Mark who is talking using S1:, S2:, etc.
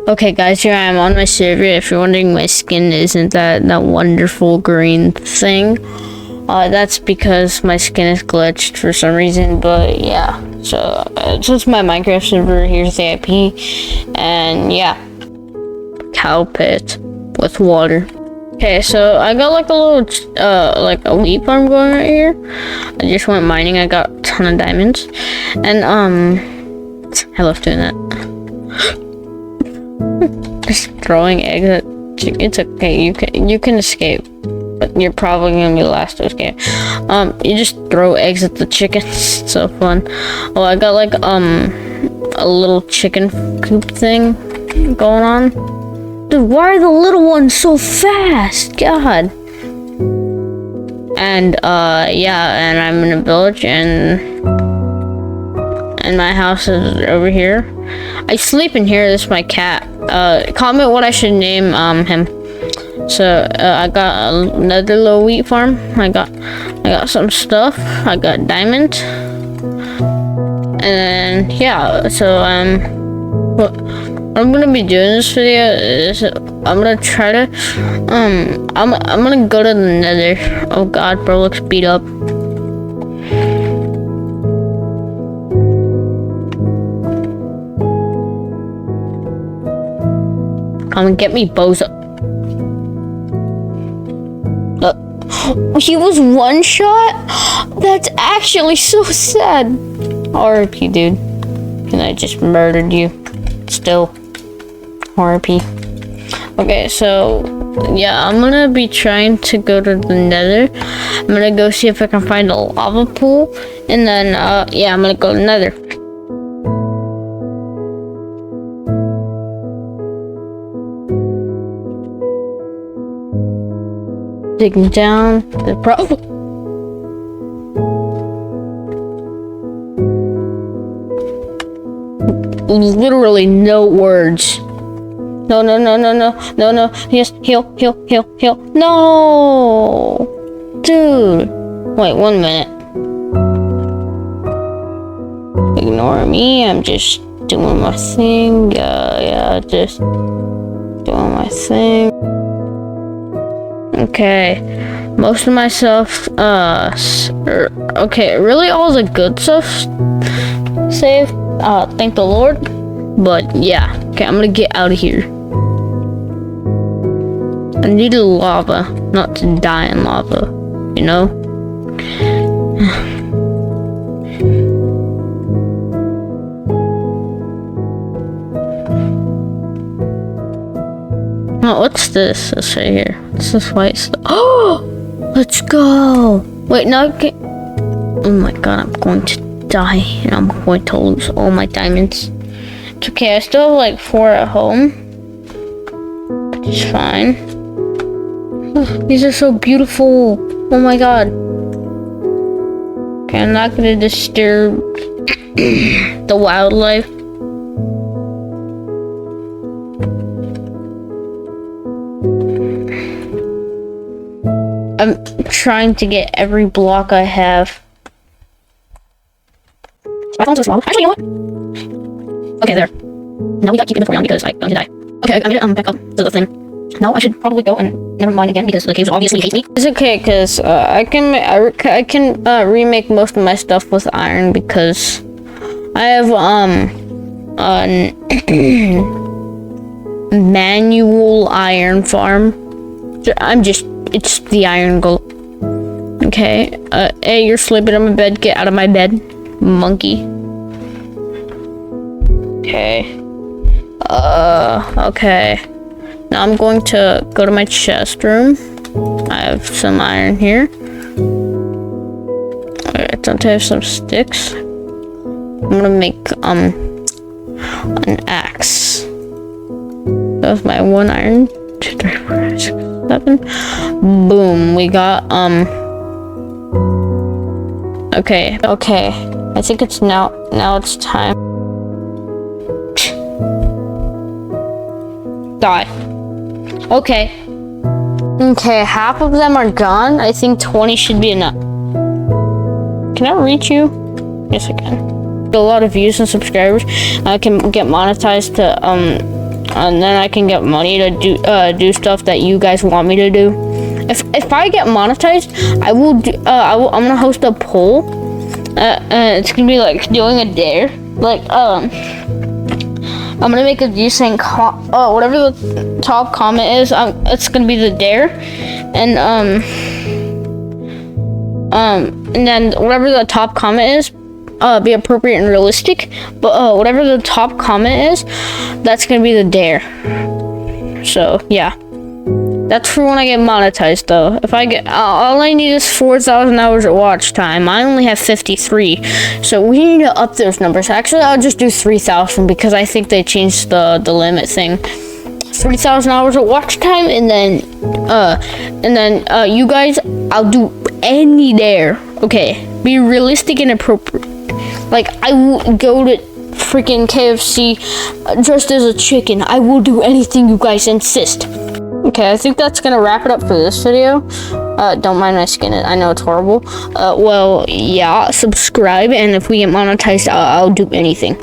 S1: Okay guys, here I am on my server. If you're wondering, my skin isn't that wonderful green thing. That's because my skin is glitched for some reason, but yeah. So it's my Minecraft server. Here's the IP, and yeah, cow pit with water. Okay, so I got like a little like a wheat farm going right here. I just went mining. I got a ton of diamonds, and I love doing that. Just throwing eggs at chicken. It's okay. You can escape, but you're probably gonna be the last to escape. You just throw eggs at the chickens. It's so fun. Oh, I got like a little chicken coop thing going on. Dude, why are the little ones so fast? God. And yeah, and I'm in a village, and my house is over here. I sleep in here. This is my cat. Comment what I should name him. So I got another little wheat farm. I got some stuff. I got diamond. And yeah, so what I'm gonna be doing this video is I'm gonna try to I'm gonna go to the nether. Oh god, bro looks beat up. Come and get me, bozo. He was one shot? That's actually so sad. RIP, dude. And I just murdered you. Still. RIP. Okay, so yeah, I'm gonna be trying to go to the nether. I'm gonna go see if I can find a lava pool. And then yeah, I'm gonna go to the nether. Digging down the literally no words. No. Yes, heal. No, dude. Wait 1 minute. Ignore me. I'm just doing my thing. Yeah, just doing my thing. Okay, most of my stuff, okay, really all the good stuff saved, thank the Lord, but yeah, okay, I'm gonna get out of here. I need lava, not to die in lava, you know? Oh, what's this? This right here. What's this white stuff? Oh! Let's go! Wait, no, oh my god, I'm going to die. And I'm going to lose all my diamonds. It's okay, I still have like 4 at home. Which is fine. Oh, these are so beautiful. Oh my god. Okay, I'm not gonna disturb the wildlife. I'm trying to get every block I have. My phone's so small. Actually, you know what? Okay, there. Now we gotta keep inventory on because I'm gonna die. Okay, I'm gonna back up to the thing. Now I should probably go and never mind again because the caves obviously hate me. It's okay because I can remake most of my stuff with iron because I have manual iron farm. It's the iron gold. Okay. Hey, you're sleeping on my bed. Get out of my bed, monkey. Okay. Okay. Now I'm going to go to my chest room. I have some iron here. Alright, don't I have some sticks? I'm gonna make an axe. That was my 1 iron. 2, 3, 4, 5, 6, 7. Boom, we got okay, I think it's now it's time. Die. Okay, half of them are gone. I think 20 should be enough. Can I reach you? Yes, I can. A lot of views and subscribers. I can get monetized to and then I can get money to do stuff that you guys want me to do. If I get monetized, I will do, I'm gonna host a poll. It's gonna be like doing a dare. Like I'm gonna make a view saying whatever the top comment is, it's gonna be the dare, and then whatever the top comment is, be appropriate and realistic. But whatever the top comment is, that's gonna be the dare. So yeah. That's for when I get monetized, though. If I get, all I need is 4,000 hours of watch time. I only have 53, so we need to up those numbers. Actually, I'll just do 3,000 because I think they changed the limit thing. 3,000 hours of watch time, and then you guys, I'll do any dare. Okay, be realistic and appropriate. Like I will go to freaking KFC dressed as a chicken. I will do anything you guys insist. Okay, I think that's gonna wrap it up for this video. Don't mind my skin, I know it's horrible. Well, yeah, subscribe, and if we get monetized, I'll do anything.